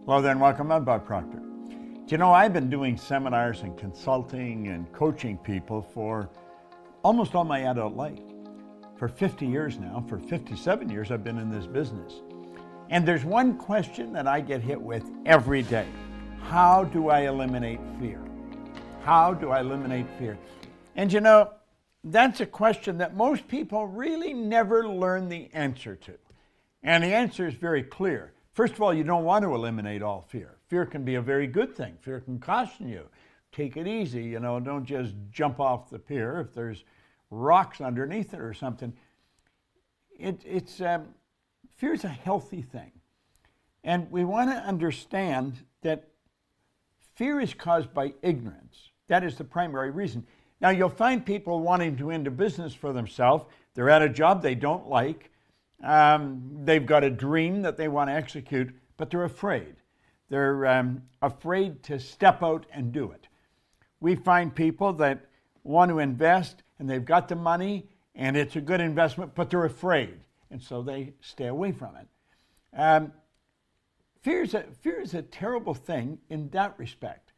Hello there and welcome. I'm Bob Proctor. Do you know, I've been doing seminars and consulting and coaching people for almost all my adult life. For 50 years now, for 57 years I've been in this business. And there's one question that I get hit with every day. How do I eliminate fear? How do I eliminate fear? And you know, that's a question that most people really never learn the answer to. And the answer is very clear. First of all, you don't want to eliminate all fear. Fear can be a very good thing. Fear can caution you. Take it easy, you know, don't just jump off the pier if there's rocks underneath it or something. Fear is a healthy thing. And we want to understand that fear is caused by ignorance. That is the primary reason. Now, you'll find people wanting to enter business for themselves. They're at a job they don't like. They've got a dream that they want to execute, but they're afraid. They're afraid to step out and do it. We find people that want to invest and they've got the money and it's a good investment, but they're afraid, and so they stay away from it. Fear is a terrible thing in that respect.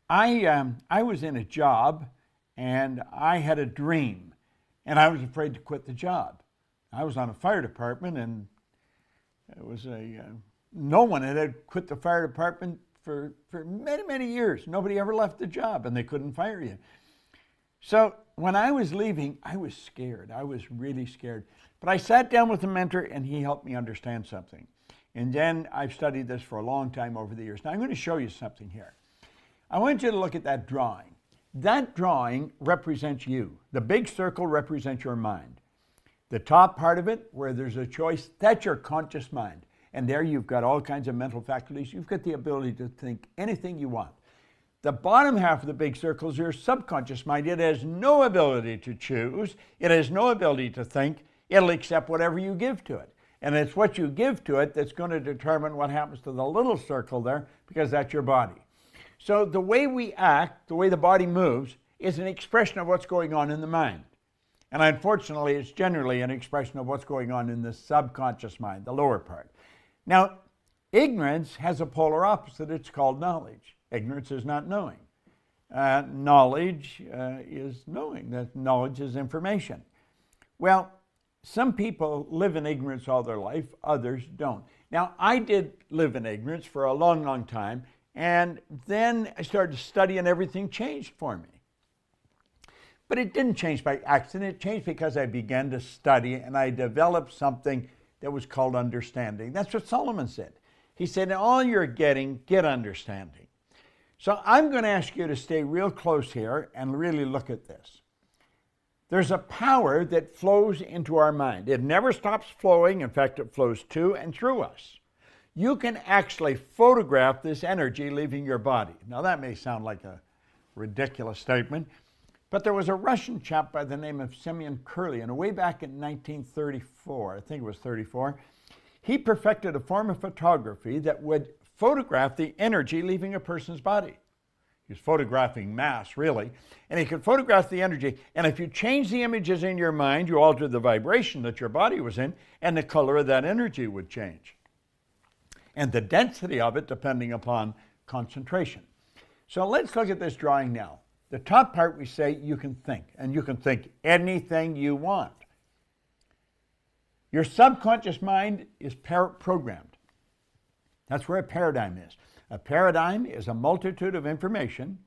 I was in a job and I had a dream and I was afraid to quit the job. I was on a fire department, and it was no one had quit the fire department for many, many years. Nobody ever left the job, and they couldn't fire you. So when I was leaving, I was scared. I was really scared. But I sat down with a mentor, and he helped me understand something. And then I've studied this for a long time over the years. Now I'm going to show you something here. I want you to look at that drawing. That drawing represents you. The big circle represents your mind. The top part of it, where there's a choice, that's your conscious mind. And there you've got all kinds of mental faculties. You've got the ability to think anything you want. The bottom half of the big circle is your subconscious mind. It has no ability to choose. It has no ability to think. It'll accept whatever you give to it. And it's what you give to it that's going to determine what happens to the little circle there, because that's your body. So the way we act, the way the body moves, is an expression of what's going on in the mind. And unfortunately, it's generally an expression of what's going on in the subconscious mind, the lower part. Now, ignorance has a polar opposite. It's called knowledge. Ignorance is not knowing. Knowledge is knowing. That knowledge is information. Well, some people live in ignorance all their life. Others don't. Now, I did live in ignorance for a long, long time. And then I started studying, and everything changed for me. But it didn't change by accident. It changed because I began to study and I developed something that was called understanding. That's what Solomon said. He said, in all you're getting, get understanding. So I'm going to ask you to stay real close here and really look at this. There's a power that flows into our mind. It never stops flowing. In fact, it flows to and through us. You can actually photograph this energy leaving your body. Now that may sound like a ridiculous statement, but there was a Russian chap by the name of Semyon Kurly, and way back in 1934, I think it was 34, he perfected a form of photography that would photograph the energy leaving a person's body. He was photographing mass, really, and he could photograph the energy, and if you change the images in your mind, you alter the vibration that your body was in, and the color of that energy would change. And the density of it depending upon concentration. So let's look at this drawing now. The top part, we say you can think, and you can think anything you want. Your subconscious mind is programmed. That's where a paradigm is. A paradigm is a multitude of information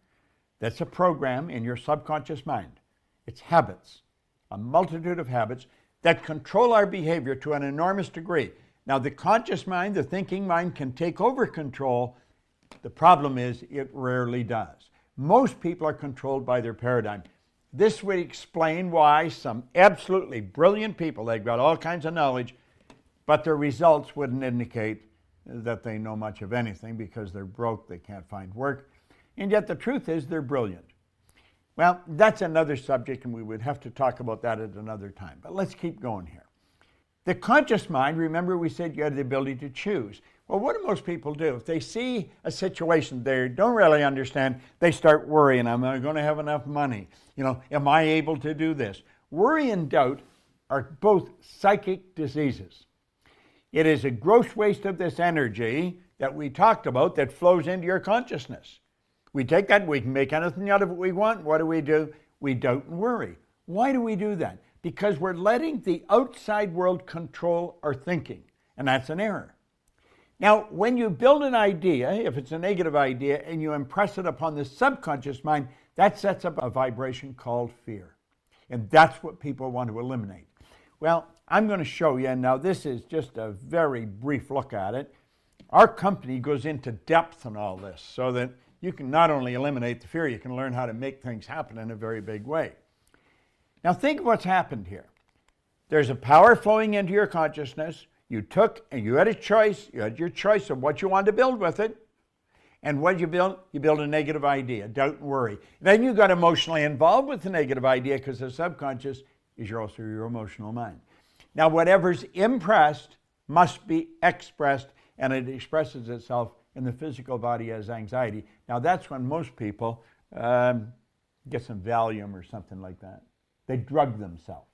that's a program in your subconscious mind. It's habits, a multitude of habits that control our behavior to an enormous degree. Now, the conscious mind, the thinking mind, can take over control. The problem is it rarely does. Most people are controlled by their paradigm. This would explain why some absolutely brilliant people, they've got all kinds of knowledge, but their results wouldn't indicate that they know much of anything because they're broke, they can't find work, and yet the truth is they're brilliant. Well, that's another subject, and we would have to talk about that at another time, but let's keep going here. The conscious mind, remember we said you had the ability to choose. Well, what do most people do? If they see a situation they don't really understand, they start worrying. Am I going to have enough money? You know, am I able to do this? Worry and doubt are both psychic diseases. It is a gross waste of this energy that we talked about that flows into your consciousness. We take that, we can make anything out of it we want. What do? We doubt and worry. Why do we do that? Because we're letting the outside world control our thinking, and that's an error. Now, when you build an idea, if it's a negative idea, and you impress it upon the subconscious mind, that sets up a vibration called fear. And that's what people want to eliminate. Well, I'm going to show you, and now this is just a very brief look at it. Our company goes into depth on all this so that you can not only eliminate the fear, you can learn how to make things happen in a very big way. Now think of what's happened here. There's a power flowing into your consciousness. You took and you had a choice. You had your choice of what you wanted to build with it. And what did you build? You build a negative idea, doubt and worry. Then you got emotionally involved with the negative idea because the subconscious is also your emotional mind. Now whatever's impressed must be expressed, and it expresses itself in the physical body as anxiety. Now that's when most people get some Valium or something like that. They drug themselves.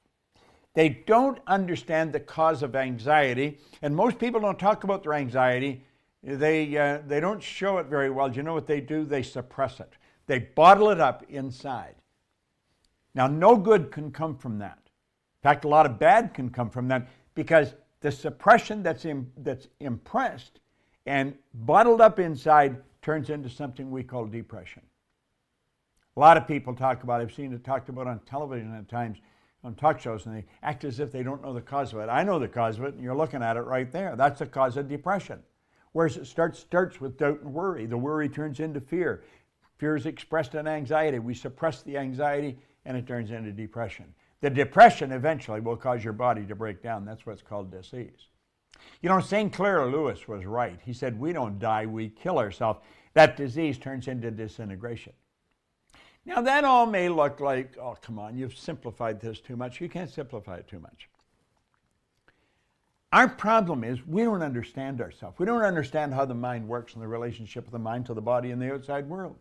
They don't understand the cause of anxiety, and most people don't talk about their anxiety. They don't show it very well. Do you know what they do? They suppress it. They bottle it up inside. Now, no good can come from that. In fact, a lot of bad can come from that because the suppression that's impressed and bottled up inside turns into something we call depression. A lot of people talk about, I've seen it talked about on television at times, on talk shows, and they act as if they don't know the cause of it. I know the cause of it, and you're looking at it right there. That's the cause of depression. Whereas it starts with doubt and worry. The worry turns into fear. Fear is expressed in anxiety. We suppress the anxiety, and it turns into depression. The depression eventually will cause your body to break down. That's what's called disease. You know, St. Clair Lewis was right. He said, we don't die, we kill ourselves. That disease turns into disintegration. Now that all may look like, oh, come on, you've simplified this too much. You can't simplify it too much. Our problem is we don't understand ourselves. We don't understand how the mind works and the relationship of the mind to the body and the outside world.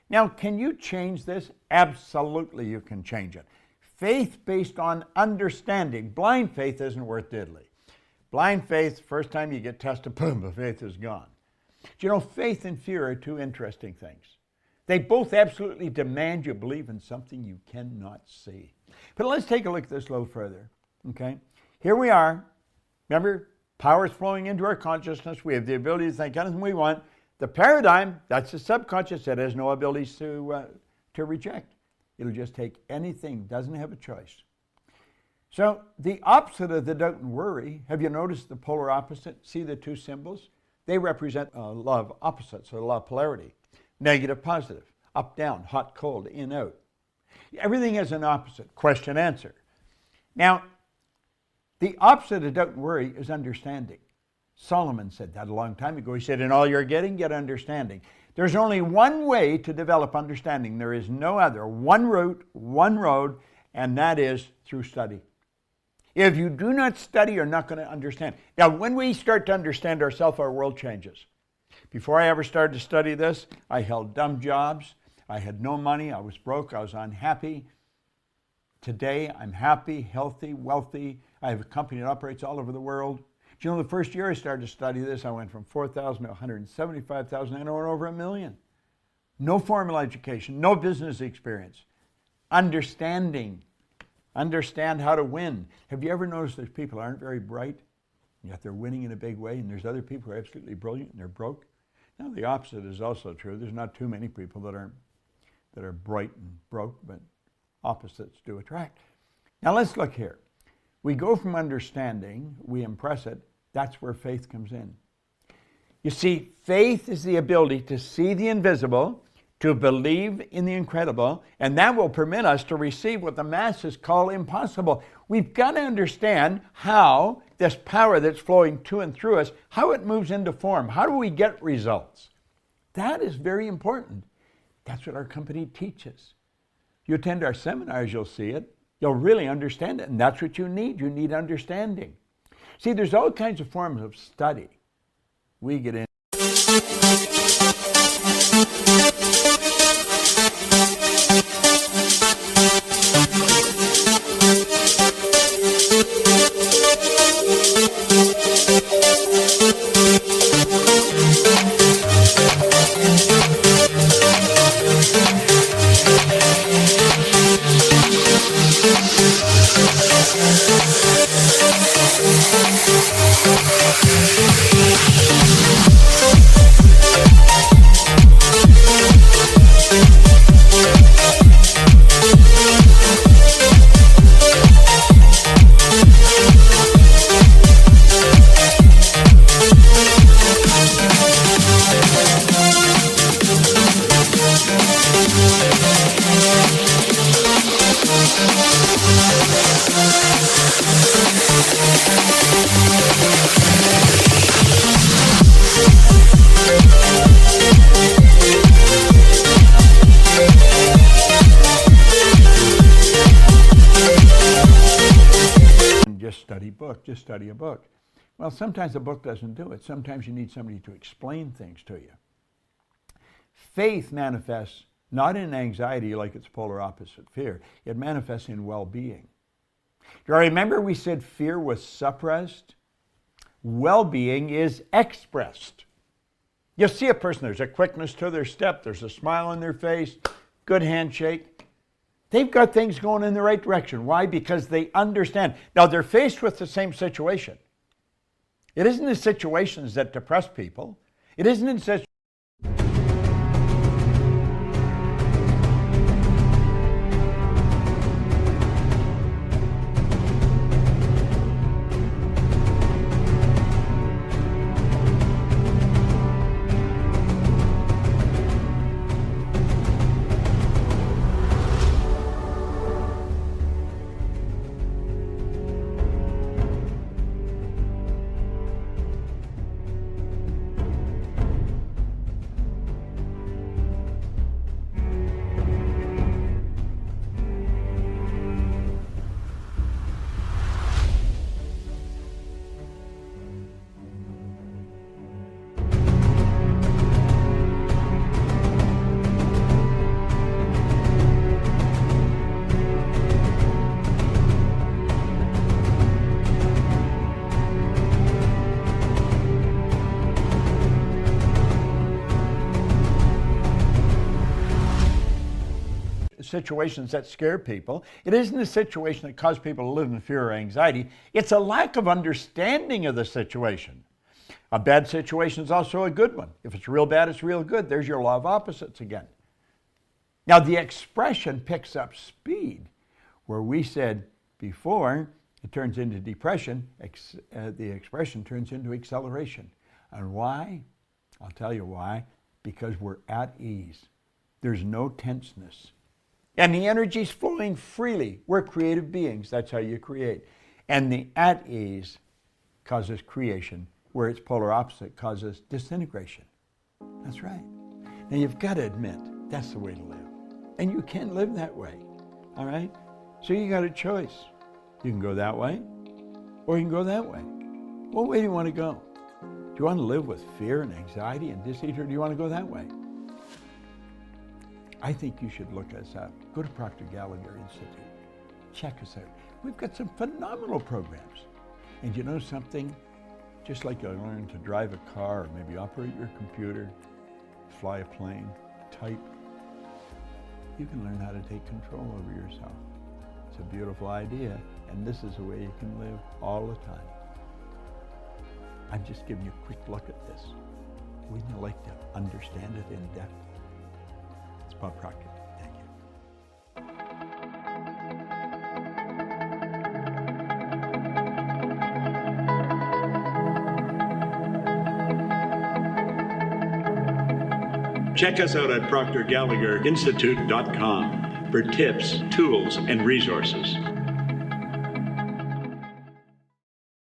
Now, can you change this? Absolutely you can change it. Faith based on understanding. Blind faith isn't worth diddly. Blind faith, first time you get tested, boom, the faith is gone. Do you know, faith and fear are two interesting things. They both absolutely demand you believe in something you cannot see. But let's take a look at this a little further, okay? Here we are. Remember, power is flowing into our consciousness. We have the ability to think anything we want. The paradigm, that's the subconscious. It has no abilities to reject. It'll just take anything, doesn't have a choice. So the opposite of the doubt and worry, have you noticed the polar opposite? See the two symbols? They represent a law of opposites, or a law of polarity. Negative, positive, up, down, hot, cold, in, out. Everything has an opposite, question, answer. Now, the opposite of doubt and worry is understanding. Solomon said that a long time ago. He said, in all you're getting, get understanding. There's only one way to develop understanding. There is no other. One route, one road, and that is through study. If you do not study, you're not going to understand. Now, when we start to understand ourselves, our world changes. Before I ever started to study this, I held dumb jobs. I had no money. I was broke. I was unhappy. Today, I'm happy, healthy, wealthy. I have a company that operates all over the world. Do you know, the first year I started to study this, I went from 4,000 to 175,000, and I went over 1 million. No formal education, no business experience. Understanding. Understand how to win. Have you ever noticed that people aren't very bright, yet they're winning in a big way, and there's other people who are absolutely brilliant and they're broke? Now, the opposite is also true. There's not too many people that are bright and broke, but opposites do attract. Now, let's look here. We go from understanding, we impress it, that's where faith comes in. You see, faith is the ability to see the invisible, to believe in the incredible, and that will permit us to receive what the masses call impossible. We've got to understand how this power that's flowing to and through us, how it moves into form. How do we get results? That is very important. That's what our company teaches. You attend our seminars, you'll see it. You'll really understand it, and that's what you need. You need understanding. See, there's all kinds of forms of study. We get in. study book, just study a book. Well, sometimes a book doesn't do it. Sometimes you need somebody to explain things to you. Faith manifests not in anxiety like its polar opposite, fear. It manifests in well-being. Do you remember we said fear was suppressed? Well-being is expressed. You see a person, there's a quickness to their step, there's a smile on their face, good handshake. They've got things going in the right direction. Why? Because they understand. Now, they're faced with the same situation. It isn't the situations that depress people. It isn't in situations. Situations that scare people. It isn't a situation that causes people to live in fear or anxiety. It's a lack of understanding of the situation. A bad situation is also a good one. If it's real bad, it's real good. There's your law of opposites again. Now, the expression picks up speed. Where we said before, it turns into depression, the expression turns into acceleration. And why? I'll tell you why. Because we're at ease. There's no tenseness. And the energy's flowing freely. We're creative beings. That's how you create. And the at ease causes creation, where its polar opposite causes disintegration. That's right. Now you've got to admit, that's the way to live. And you can live that way. All right? So you got a choice. You can go that way, or you can go that way. What way do you want to go? Do you want to live with fear and anxiety and disease, or do you want to go that way? I think you should look us up. Go to Proctor Gallagher Institute. Check us out. We've got some phenomenal programs. And you know something? Just like you learn to drive a car, or maybe operate your computer, fly a plane, type, you can learn how to take control over yourself. It's a beautiful idea, and this is the way you can live all the time. I'm just giving you a quick look at this. Wouldn't you like to understand it in depth? It's Bob Proctor. Thank you. Check us out at ProctorGallagherInstitute.com for tips, tools, and resources.